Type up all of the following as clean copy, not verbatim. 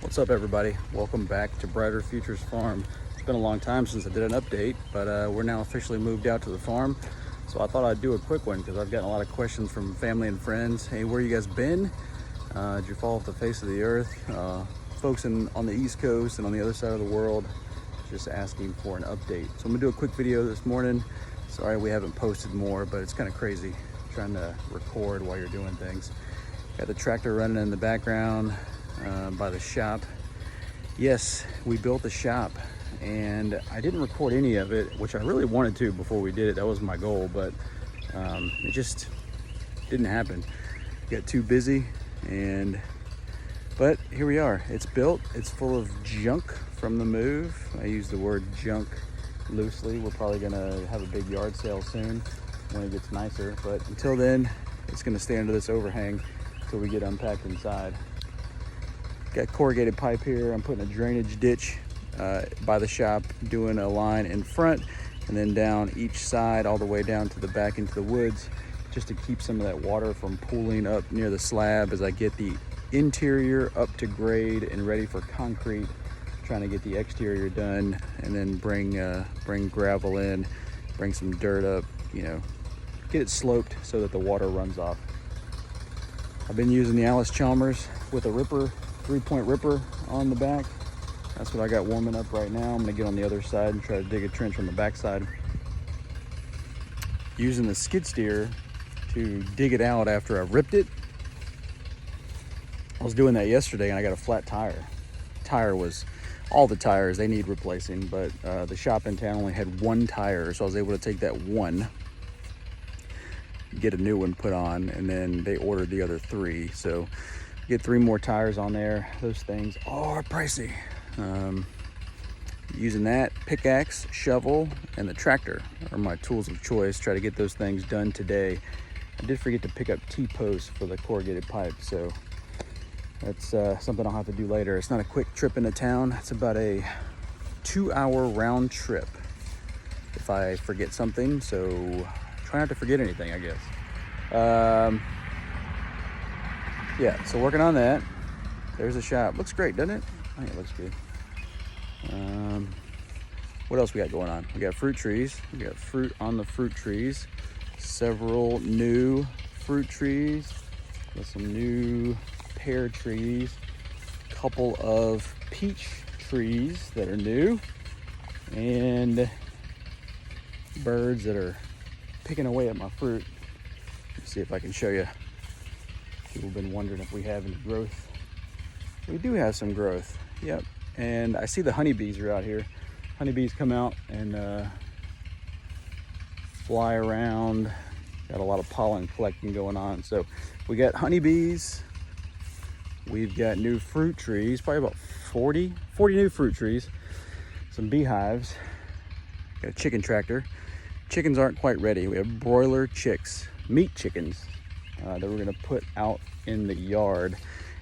What's up, everybody? Welcome back to Brighter Futures Farm. It's been a long time since I did an update, but we're now officially moved out to the farm. So I thought I'd do a quick one because I've gotten a lot of questions from family and friends. Hey, where you guys been? Did you fall off the face of the earth? Folks on the East Coast and on the other side of the world just asking for an update. So I'm gonna do a quick video this morning. Sorry we haven't posted more, but it's kind of crazy trying to record while you're doing things. Got the tractor running in the background by the shop. Yes, we built the shop and I didn't record any of it, which I really wanted to before we did it. That was my goal, but it just didn't happen. Got too busy, but here we are. It's built. It's full of junk from the move. I use the word junk loosely. We're probably gonna have a big yard sale soon when it gets nicer, but until then it's gonna stay under this overhang until we get unpacked inside. Got corrugated pipe here. I'm putting a drainage ditch by the shop, doing a line in front and then down each side all the way down to the back into the woods, just to keep some of that water from pooling up near the slab as I get the interior up to grade and ready for concrete. Trying to get the exterior done and then bring gravel in, bring some dirt up, get it sloped so that the water runs off. I've been using the Allis-Chalmers with a ripper, 3-point ripper on the back. That's what I got warming up right now. I'm gonna get on the other side and try to dig a trench on the back side. Using the skid steer to dig it out after I ripped it. I was doing that yesterday and I got a flat tire. All the tires, they need replacing, but the shop in town only had one tire, so I was able to take that one, get a new one put on, and then they ordered the other 3. So get 3 more tires on there. Those things are pricey. Using that, pickaxe, shovel, and the tractor are my tools of choice. Try to get those things done today. I did forget to pick up T-posts for the corrugated pipe, so that's something I'll have to do later. It's not a quick trip into town. It's about a 2-hour round trip if I forget something, so try not to forget anything, I guess. Yeah, so working on that. There's the shop. Looks great, doesn't it? I think it looks good. What else we got going on? We got fruit trees. We got fruit on the fruit trees. Several new fruit trees. Got some new pear trees. Couple of peach trees that are new. And birds that are picking away at my fruit. Let's see if I can show you. People have been wondering if we have any growth. We do have some growth, yep. And I see the honeybees are out here. Honeybees come out and fly around. Got a lot of pollen collecting going on. So we got honeybees. We've got new fruit trees, probably about 40 new fruit trees. Some beehives. Got a chicken tractor. Chickens aren't quite ready. We have broiler chicks, meat chickens, that we're gonna put out in the yard.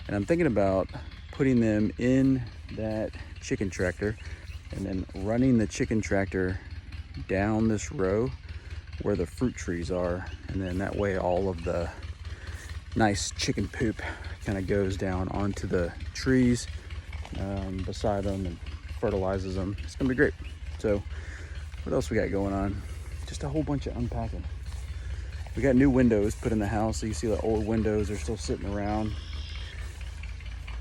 And I'm thinking about putting them in that chicken tractor and then running the chicken tractor down this row where the fruit trees are. And then that way all of the nice chicken poop kind of goes down onto the trees beside them and fertilizes them. It's gonna be great. So what else we got going on? Just a whole bunch of unpacking. We got new windows put in the house, so you see the old windows are still sitting around.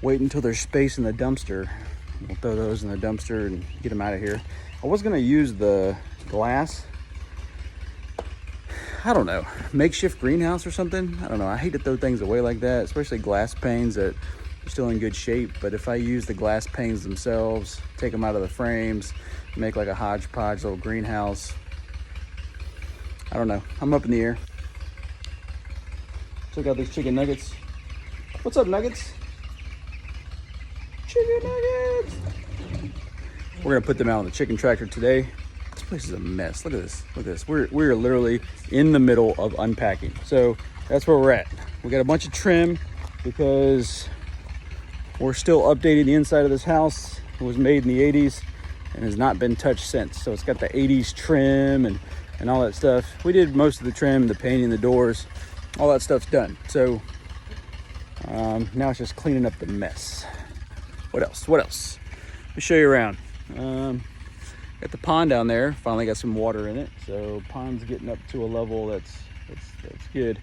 Wait until there's space in the dumpster. We'll throw those in the dumpster and get them out of here. I was gonna use the glass, I don't know, makeshift greenhouse or something. I don't know, I hate to throw things away like that, especially glass panes that are still in good shape. But if I use the glass panes themselves, take them out of the frames, make like a hodgepodge little greenhouse, I don't know, I'm up in the air. Check out these chicken nuggets. What's up, nuggets? Chicken nuggets! We're gonna put them out on the chicken tractor today. This place is a mess. Look at this. Look at this. We're literally in the middle of unpacking. So that's where we're at. We got a bunch of trim because we're still updating the inside of this house. It was made in the 80s and has not been touched since. So it's got the 80s trim and all that stuff. We did most of the trim, the painting, the doors, all that stuff's done. So now it's just cleaning up the mess. What else? Let me show you around. Got the pond down there. Finally got some water in it. So pond's getting up to a level that's good.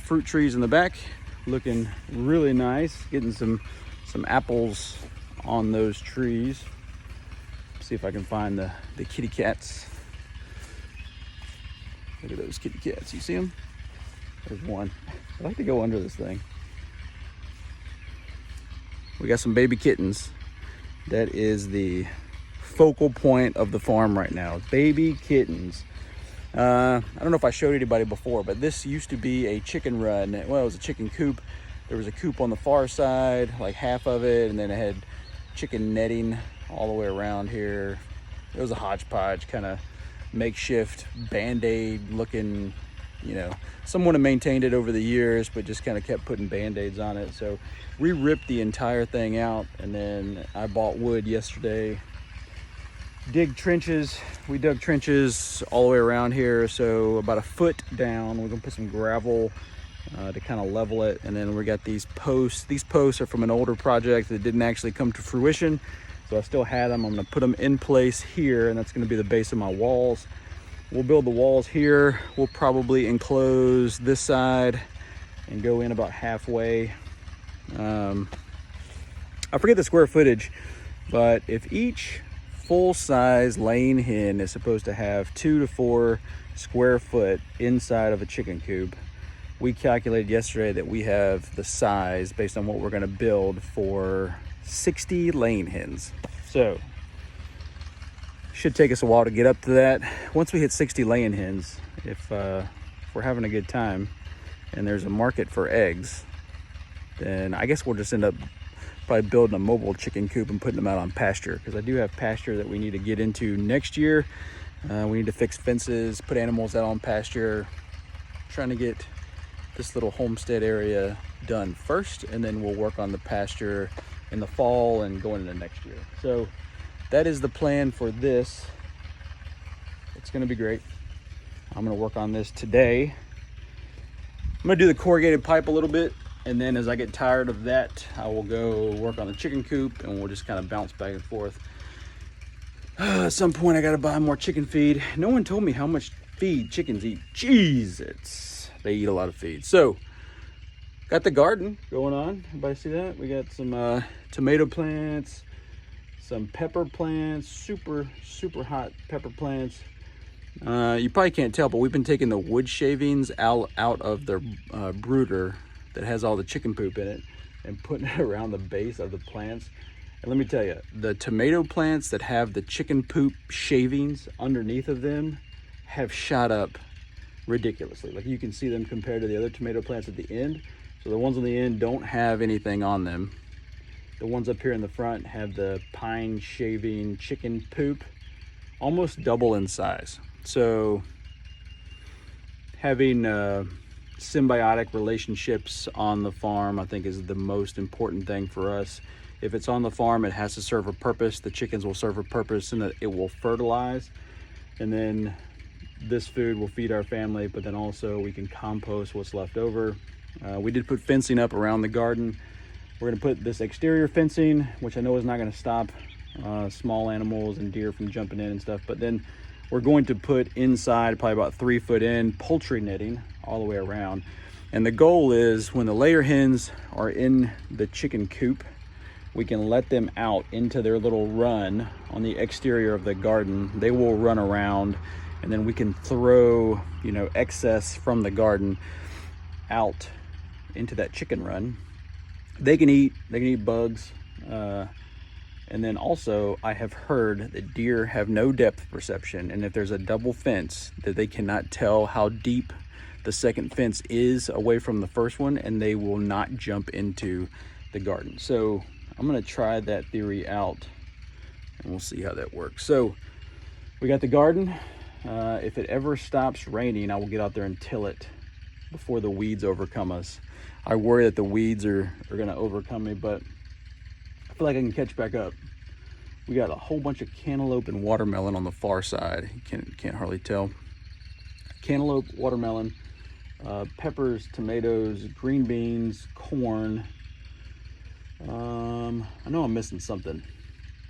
Fruit trees in the back, looking really nice. Getting some apples on those trees. See if I can find the kitty cats. Look at those kitty cats. You see them? There's one. I like to go under this thing. We got some baby kittens. That is the focal point of the farm right now. Baby kittens. I don't know if I showed anybody before, but this used to be a chicken run. Well, it was a chicken coop. There was a coop on the far side, like half of it, and then it had chicken netting all the way around here. It was a hodgepodge, kind of makeshift Band-Aid looking, you know. Someone had maintained it over the years, but just kind of kept putting Band-Aids on it. So we ripped the entire thing out, and then I bought wood yesterday. Dig trenches. We dug trenches all the way around here, so about a foot down. We're gonna put some gravel to kind of level it, and then we got these posts. These posts are from an older project that didn't actually come to fruition, so I still had them. I'm gonna put them in place here, and that's gonna be the base of my walls. We'll build the walls here. We'll probably enclose this side and go in about halfway. I forget the square footage, but if each full-size laying hen is supposed to have 2 to 4 square foot inside of a chicken coop, we calculated yesterday that we have the size based on what we're going to build for 60 laying hens. So should take us a while to get up to that. Once we hit 60 laying hens, if we're having a good time and there's a market for eggs, then I guess we'll just end up probably building a mobile chicken coop and putting them out on pasture, because I do have pasture that we need to get into next year. We need to fix fences, put animals out on pasture. Trying to get this little homestead area done first, and then we'll work on the pasture in the fall and going into next year. So that is the plan for this. It's going to be great. I'm going to work on this today. I'm going to do the corrugated pipe a little bit, and then as I get tired of that, I will go work on the chicken coop, and we'll just kind of bounce back and forth. At some point, I got to buy more chicken feed. No one told me how much feed chickens eat. Jeez, they eat a lot of feed. So, got the garden going on. Everybody see that? We got some tomato plants, some pepper plants, super hot pepper plants. You probably can't tell, but we've been taking the wood shavings out of their brooder that has all the chicken poop in it and putting it around the base of the plants. And let me tell you, the tomato plants that have the chicken poop shavings underneath of them have shot up ridiculously. Like, you can see them compared to the other tomato plants at the end. So the ones on the end don't have anything on them. The ones up here in the front have the pine shaving chicken poop, almost double in size. So having symbiotic relationships on the farm, I think, is the most important thing for us. If it's on the farm, it has to serve a purpose. The chickens will serve a purpose, and that it will fertilize, and then this food will feed our family, but then also we can compost what's left over. We did put fencing up around the garden. We're gonna put this exterior fencing, which I know is not gonna stop small animals and deer from jumping in and stuff, but then we're going to put inside, probably about 3 foot in, poultry netting all the way around. And the goal is, when the layer hens are in the chicken coop, we can let them out into their little run on the exterior of the garden. They will run around, and then we can throw, you know, excess from the garden out into that chicken run. They can eat bugs. And then also, I have heard that deer have no depth perception, and if there's a double fence, that they cannot tell how deep the second fence is away from the first one, and they will not jump into the garden. So I'm gonna try that theory out, and we'll see how that works. So we got the garden. If it ever stops raining, I will get out there and till it before the weeds overcome us. I worry that the weeds are gonna overcome me, but I feel like I can catch back up. We got a whole bunch of cantaloupe and watermelon on the far side. You can't hardly tell. Cantaloupe, watermelon, peppers, tomatoes, green beans, corn. I know I'm missing something.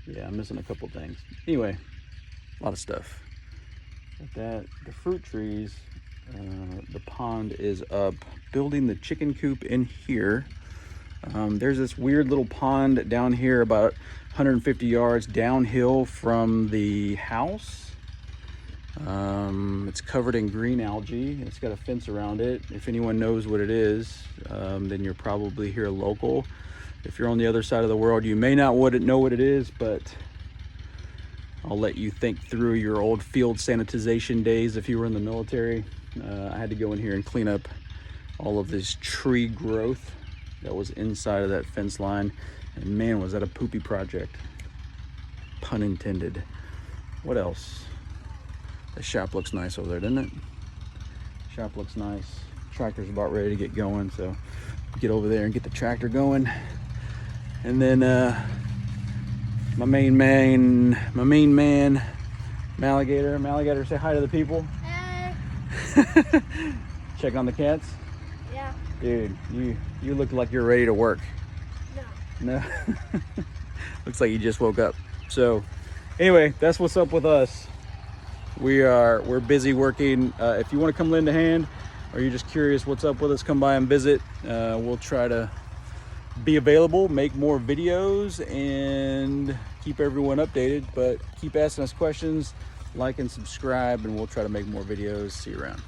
Yeah, I'm missing a couple things. Anyway, a lot of stuff. But the fruit trees, the pond is up. Building the chicken coop in here. There's this weird little pond down here about 150 yards downhill from the house. It's covered in green algae. It's got a fence around it. If anyone knows what it is, then you're probably here local. If you're on the other side of the world, you may not know what it is, but I'll let you think through your old field sanitization days if you were in the military. I had to go in here and clean up all of this tree growth that was inside of that fence line. And man, was that a poopy project. Pun intended. What else? The shop looks nice over there, doesn't it? Shop looks nice. Tractor's about ready to get going, so get over there and get the tractor going. And then my main man, Maligator, say hi to the people. Hey. Check on the cats. Yeah. Dude, you look like you're ready to work. No. No. Looks like you just woke up. So anyway, that's what's up with us. We're busy working. If you want to come lend a hand, or you're just curious what's up with us, come by and visit. We'll try to be available, make more videos, and keep everyone updated. But keep asking us questions, like and subscribe, and we'll try to make more videos. See you around.